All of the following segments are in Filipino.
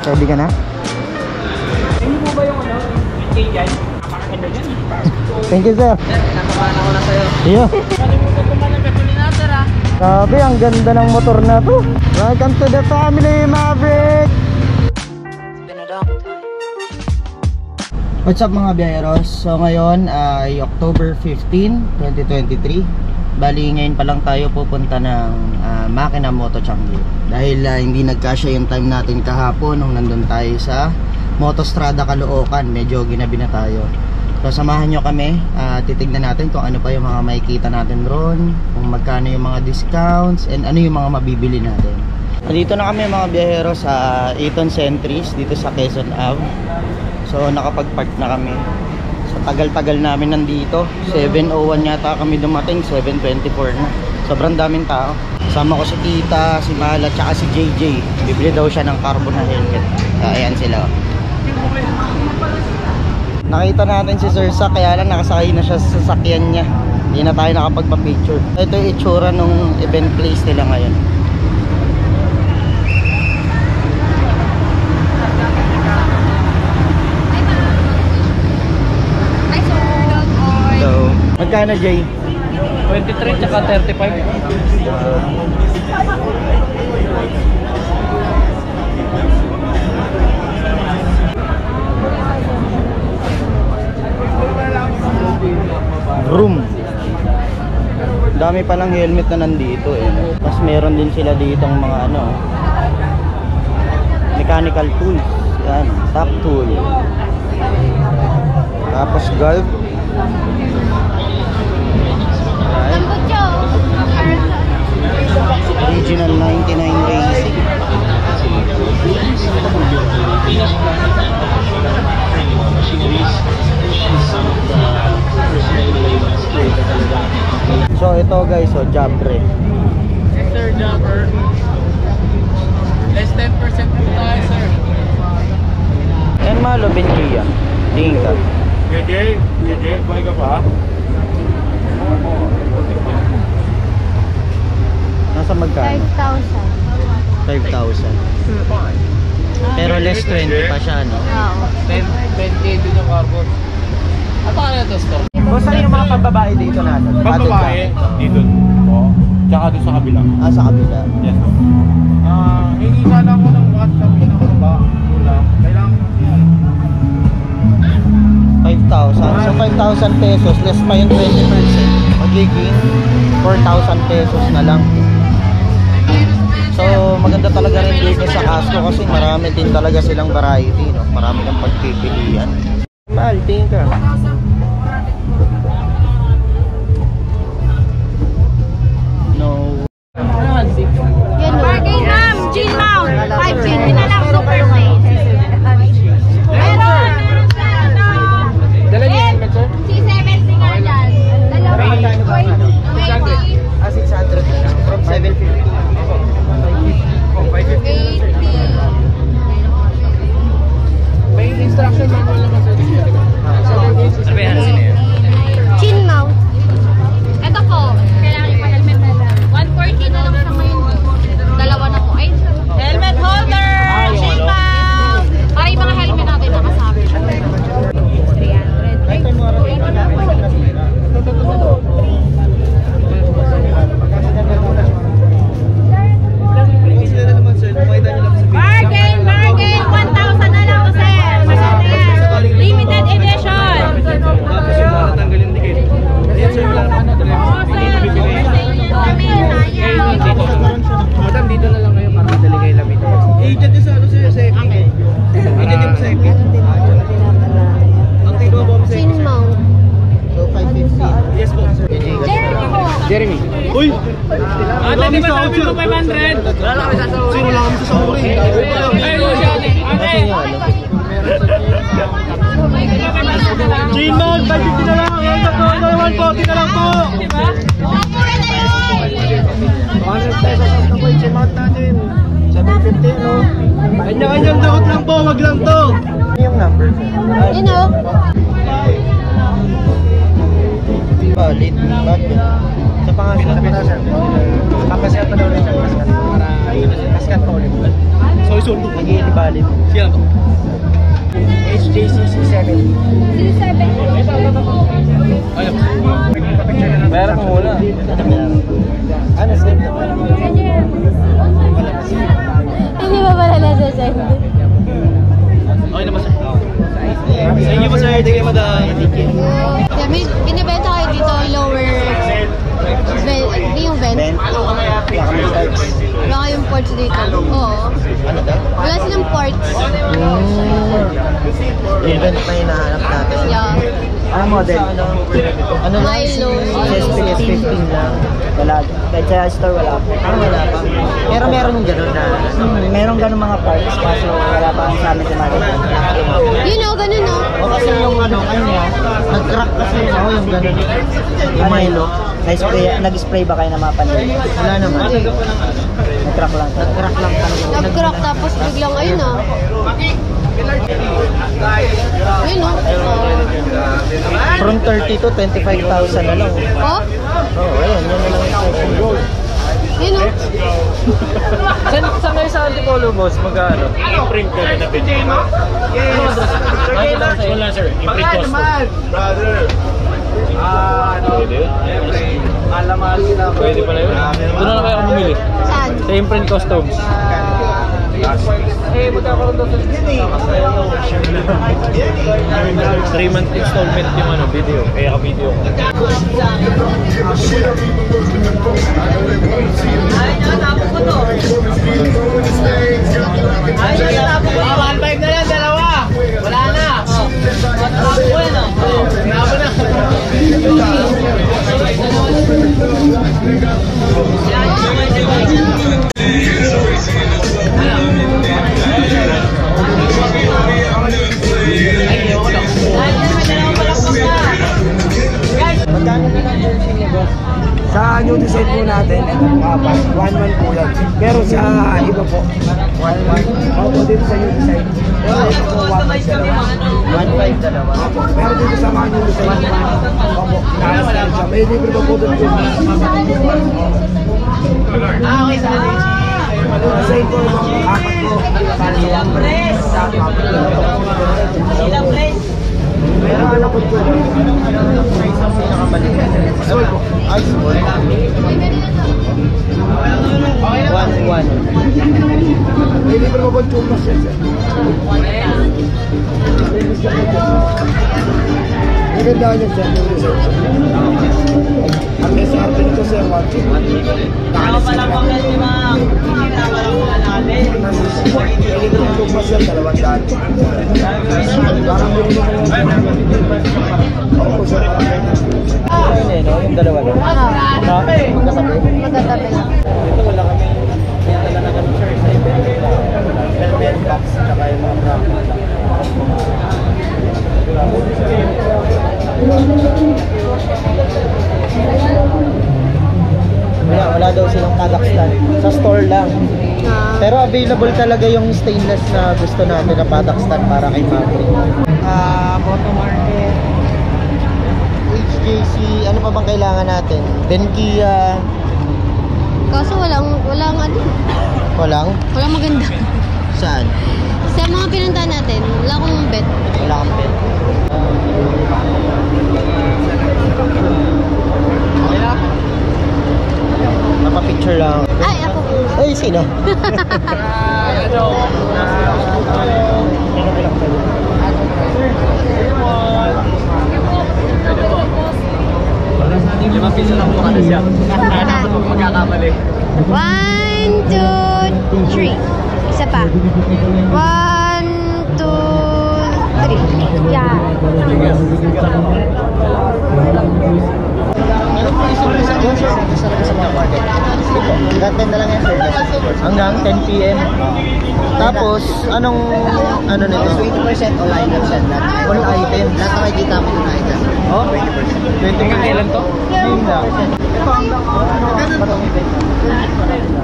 Ready ka na? Hindi mo ba yung ano? Yung dyan? Napakaganda dyan. Thank you, sir. Nakapaan ako na sa'yo. Iyo. Kalimutan ko man ang gasolinator ha. Grabe, ang ganda ng motor na to. Welcome to the family, Maverick! What's up mga biyaheros? So ngayon ay October 15, 2023. Bali ngayon pa lang tayo pupunta ng Makina Moto Changi. Dahil hindi nagkasya yung time natin kahapon nung nandun tayo sa Motostrada Caloocan. Medyo ginabi na tayo. So samahan nyo kami, titignan natin kung ano pa yung mga makikita natin ron, kung magkano yung mga discounts, and ano yung mga mabibili natin. Dito na kami mga biyahero sa Eton Centris, dito sa Quezon Ave. So nakapag-park na kami. Sa tagal-tagal namin nandito, 7:01 yata kami dumating, 7:24 na. Sobrang daming tao. Kasama ko si Tita, si Mala, tsaka si JJ. Bibili daw siya ng carbon na helmet. Ayan sila. Nakita natin si Sir Sa, kaya lang nakasakay na siya sa sasakyan niya. Hindi na tayo nakapagpa-picture. Ito yung itsura nung event place nila ngayon. So, magkano Jay? 23 tsaka 35. Room. Dami pa ng helmet na nandito eh. Tapos meron din sila ditong mga ano, mechanical tools. Yan, top tool. Tapos golf. Original 99 Racing. So ito guys, so Jabbre. Yes sir, Jabber. Less 10% po tayo sir. Yan malo, Benjia. Tingin ka. JJ, buhay ka pa? Nasa magkano? 5,000. Pero less 20 pa siya, no? Oo. 10 din yung carbon. At baka na ito store. Boss, ano yung mga pambabae dito natin? Pagbabae, dito po. Tsaka doon sa kabila. Ah, sa kabila. Yes po. Hingi sana ako ng WhatsApp pinakababa. Kailangan ko yan. 5,000. So 5,000 pesos, less pa yung 20%. Magiging 4,000 pesos na lang. So maganda talaga rin dito sa Casco kasi marami din talaga silang variety, no? Marami kang pagpipilian. Mahal, tingin ka. No. Yan, bargain ma'am, Gene mount. 5 Gene na lang, super weight. Meron siya, ano? Dala niyo yung helmet sir? C70 nga dyan. Dalawa. 20. 600 from 750. 80. May instruction manual naman sir. Sabihan na sila yun. Chin mount. Ito po, kailangan yung pa-helmet na lang. 140 na lang sa ngayon. Dalawa na po. Ay, helmet holder! Chin mount! Para yung mga helmet natin nakasabi. 300. Ay, bargain! 1,000 na lang to sir. Maganda yan. Limited edition. Tanggalin din kayo. Ayan sir, wala naman na. Oo sir. Kami, sayang. Madam, dito na lang kayo para madali kayo lamit. Agent yung sa ano sir, second. Agent yung second. Ang tigwa mo ang Chin mount. So 550. Yes po. Jeremy po. Jeremy. Uy! Ate, di ba sabi mo 500? Wala kami sasauri. Sino lang kami sa sauri? Ay, Luciani. Ate! Gino, 550 na lang! Ayan na po! 140 na lang po! Diba? Mura na yun. 100 pesos ang po yung mount natin. 750 no? Kanya-kanyang dakot lang po, wag lang to! Ano yung number? You know? Valid. Bakit? Sa pangasin na sir. Papasyan pa daw rin siya. Para kaskat pa ulit. So Nag-iibali mo. Siya to. HJC C7. Ayun. Meron ko muna. Ano sir naman? Hindi ba pala nasa-send? Okay na ba sir? Sa inyo ba sir? Hindi kayo madaan. Yeah, may binibenta kayo dito, lower hindi yung vent. Wala kayong ports dito. Oo. Ano daw? Wala silang ports. Event na hinahanap natin. Yeah. Ano model? Ano lang? Milo. S15 lang. Wala. Kahit sa store wala po. Wala pa. Pero meron yung gano'n na Meron ganun mga parts kaso wala pa sa amin sa market. Yun o, ganun o. o kasi yung ano kanya, nag-crack kasi yung gano'n. Yung Milo. Nag-spray ba kayo ng mga panday? Wala naman. Nag-crack lang. Nag-crack lang talaga. Nag-crack tapos biglang ayun o. Ayun o. From 30 to 25,000 na lang. Oh? Oo, ayun. Yan na lang yung gold. Yun o. Saan kayo sa Antipolo boss? Magkano? Print ko na pwede. Wala sir, i-print custom. Pwede yun? Pwede pala yun. Doon na kayo bumili. Saan? Sa Imprint Customs. Eh, punta ako rin doon sa 3-month installment yung ano, video. Kaya ka-video ko. Sa new design po natin, ito po apat. 1-1 po yan. Pero sa iba po, 1-1. Opo, dito sa new design. Pero ito po 1-5 dalawa. 1.5 dalawa. Opo, pero dito sa mga new design, opo, nakasal siya. May libre pa po doon po. Okay, sa Design po, apat po. Silang place. Pero ano po po? Small po. Ay, small. 1.1. May libre pa po doon po siya, sir. Maganda niya sir, yung research. Ang SRP nito sir, 1.2. Nakalis ka na. May libre pa po sir, 200. Parang meron mo opo sir, Ayun eh, no? Yung dalawa lang. Magkasabi. Magkatabi lang. Ito wala kami dala na ganun sir sa event. Velvet box tsaka yung mga bracket. Wala daw silang Kazakhstan. Sa store lang. Pero available talaga yung stainless na gusto natin na Kazakhstan para kay Maverick. Moto Market, HJC, ano pa bang kailangan natin? Benkia. Kaso walang ano. Walang? Walang maganda. Saan? Sa mga pinunta natin, wala akong bet. Wala kang pen. Napapicture lang. Ay, ako. Ay, sino? Limang piso lang po kada siya. Ano po magkakamali? 1, 2, 3. Isa pa. 1, 2, 3. Yeah. Meron po isang isa doon sa mga market. Hanggang 10 na lang yan, sir. Hanggang 10 PM. Tapos, ano nito? 20% all items and All item. lahat na makikita mo yung item. Oh? 20% Kailan to? Ngayon lang.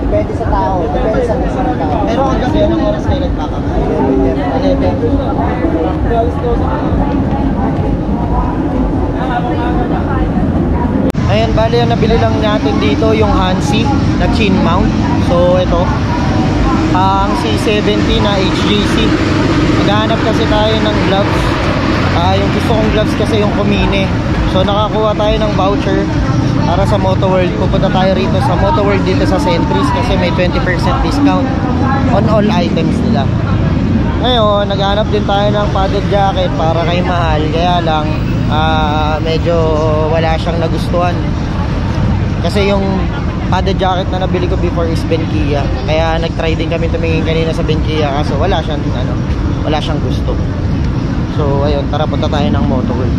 Depende sa tao, depende sa mesa ng tao. Pero hanggang anong oras kayo nag-pack up? 11. Ayan, bali yung nabili lang natin dito yung Hansi na chin mount. So, ito. ang C70 na HJC. Naghahanap kasi tayo ng gloves. Yung gusto kong gloves kasi yung Kumine. So nakakuha tayo ng voucher para sa Moto World. Pupunta tayo rito sa Moto World dito sa Centris kasi may 20% discount on all items nila. Ngayon, naghahanap din tayo ng padded jacket para kay Mahal. Kaya lang, medyo wala siyang nagustuhan. Kasi yung padded jacket na nabili ko before is Benkia. Kaya nag-try din kami tumingin kanina sa Benkia kaso wala siyang gusto. So, ayun, tara punta tayo ng Moto World.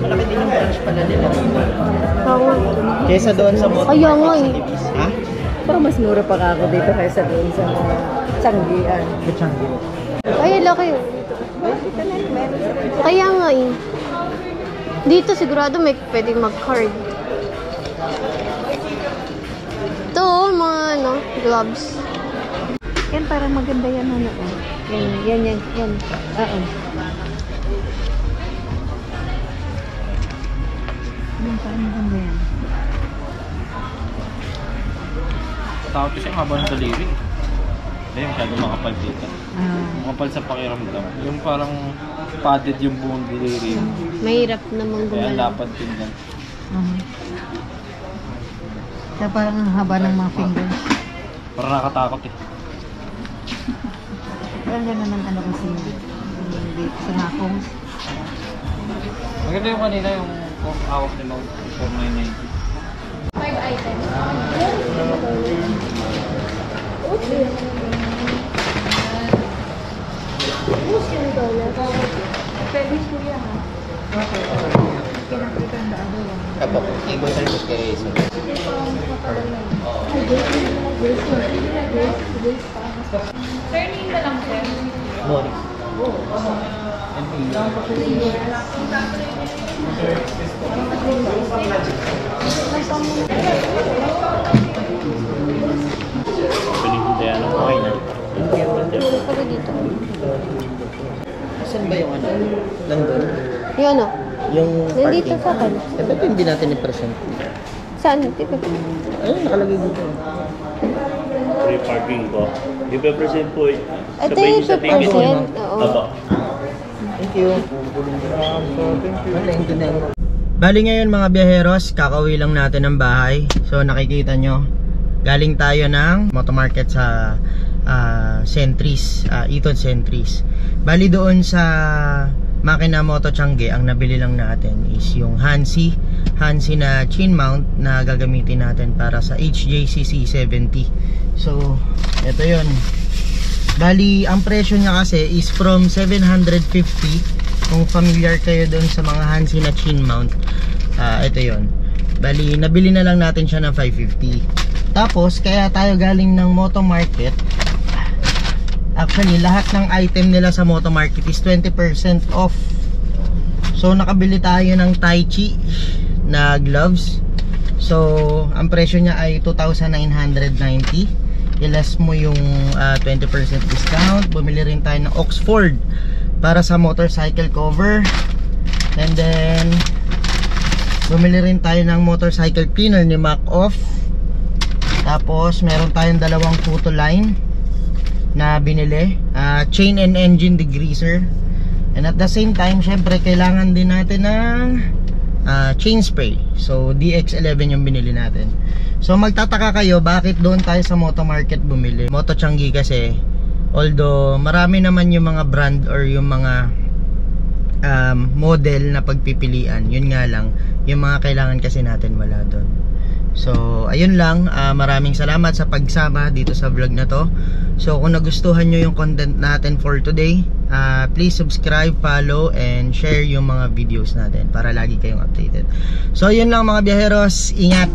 Malaki din yung branch pala nila. Kesa doon sa Moto Kaya nga eh. Ha? Parang mas mura pa ako dito kaysa doon sa Tianggian. Ay, laki yun. Kaya nga eh. Dito sigurado may pwedeng mag-card. Ito, mga gloves. Yan, parang maganda yan. Yan. Oo. Yan, parang maganda yan. Takot kasi ang haba ng daliri. Hindi, masyado makapal dito. Makapal sa pakiramdam. Yung parang padded yung buong daliri. Mahirap namang Kaya gumalaw. lapad din yan. Kaya parang ang haba ng mga fingers. Parang nakatakot eh. Parang gano'n ang ano kasi sa ngakong. Maganda yung kanina yung hawak ni Mount 4990. 5 items. Apo, ibon sa libos kay Ace. Sir, name na lang sir. Morning. Pinintindahan ang okay na. Pag dito. Saan ba yung ano? Nandun? Yung ano? Yung Nandito parking. sa akin. Eh, ba't hindi natin i-present? Saan? Dito. Ayun, nakalagay dito. Free parking ko. I-present po eh. Ito yung 2%. Oo. Aba. Thank you. Bali ngayon mga biyaheros, kakauwi lang natin ng bahay. So nakikita nyo, galing tayo ng Moto Market sa Centris, Eton Centris. Bali doon sa Makina Moto Tiangge, ang nabili lang natin is yung Hansi na chin mount na gagamitin natin para sa HJC C70. So ito yun. Bali ang presyo niya kasi is from 750. Kung familiar kayo doon sa mga Hansi na chin mount, ito yun. Bali nabili na lang natin siya ng 550. Tapos kaya tayo galing ng Moto Market. Actually lahat ng item nila sa Moto Market is 20% off. So nakabili tayo ng Tai Chi na gloves. So ang presyo niya ay 2,990. I-less mo yung 20% discount. Bumili rin tayo ng Oxford para sa motorcycle cover. And then bumili rin tayo ng motorcycle cleaner ni Mac Off. Tapos meron tayong dalawang photo line na binili, chain and engine degreaser. And at the same time, syempre kailangan din natin ng chain spray. So DX11 yung binili natin. So magtataka kayo bakit doon tayo sa Moto Market bumili. Moto Tiangge kasi, although marami naman yung mga brand or yung mga model na pagpipilian, yun nga lang yung mga kailangan kasi natin wala doon. So ayun lang, maraming salamat sa pagsama dito sa vlog na to. So kung nagustuhan nyo yung content natin for today, please subscribe, follow, and share yung mga videos natin para lagi kayong updated. So yun lang mga biyaheros, ingat!